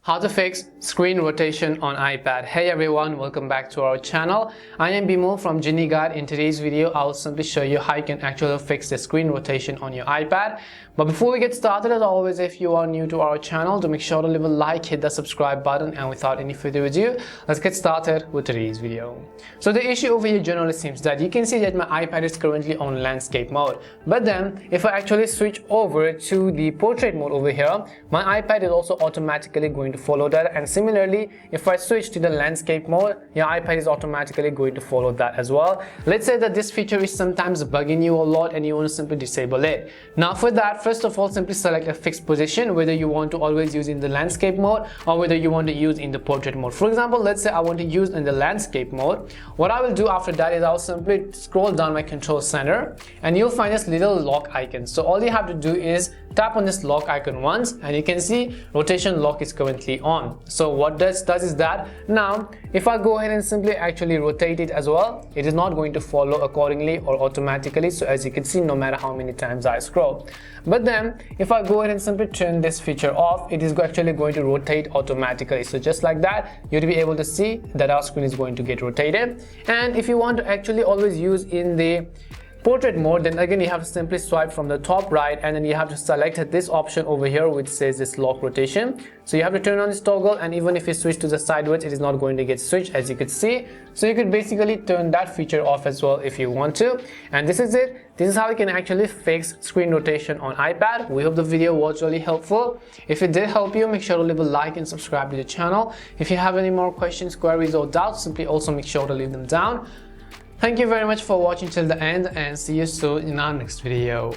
How to fix screen rotation on iPad. Hey everyone, welcome back to our channel. I am Bimo from Genie Guide. In today's video, I'll simply show you how you can actually fix the screen rotation on your iPad. But before we get started, as always, if you are new to our channel, to make sure to leave a like, hit the subscribe button, and without any further ado, let's get started with today's video. So the issue over here generally seems that you can see that my iPad is currently on landscape mode. But then if I actually switch over to the portrait mode over here, my iPad is also automatically going to follow that, and similarly if I switch to the landscape mode, your iPad is automatically going to follow that as well. Let's say that this feature is sometimes bugging you a lot and you want to simply disable it. Now for that, first of all, simply select a fixed position, whether you want to always use in the landscape mode or whether you want to use in the portrait mode. For example, let's say I want to use in the landscape mode. What I will do after that is I'll simply scroll down my control center and you'll find this little lock icon. So all you have to do is tap on this lock icon once and you can see rotation lock is currently on. So what this does is that now if I go ahead and simply actually rotate it as well, it is not going to follow accordingly or automatically. So as you can see, no matter how many times I scroll. But then if I go ahead and simply turn this feature off, it is actually going to rotate automatically. So just like that, you'll be able to see that our screen is going to get rotated. And if you want to actually always use in the portrait mode, then again you have to simply swipe from the top right and then you have to select this option over here which says this lock rotation. So you have to turn on this toggle, and even if you switch to the sideways, it is not going to get switched, as you could see. So you could basically turn that feature off as well if you want to. And this is it. This is how you can actually fix screen rotation on iPad. We hope the video was really helpful. If it did help you, make sure to leave a like and subscribe to the channel. If you have any more questions, queries or doubts, simply also make sure to leave them down. Thank you very much for watching till the end, and see you soon in our next video.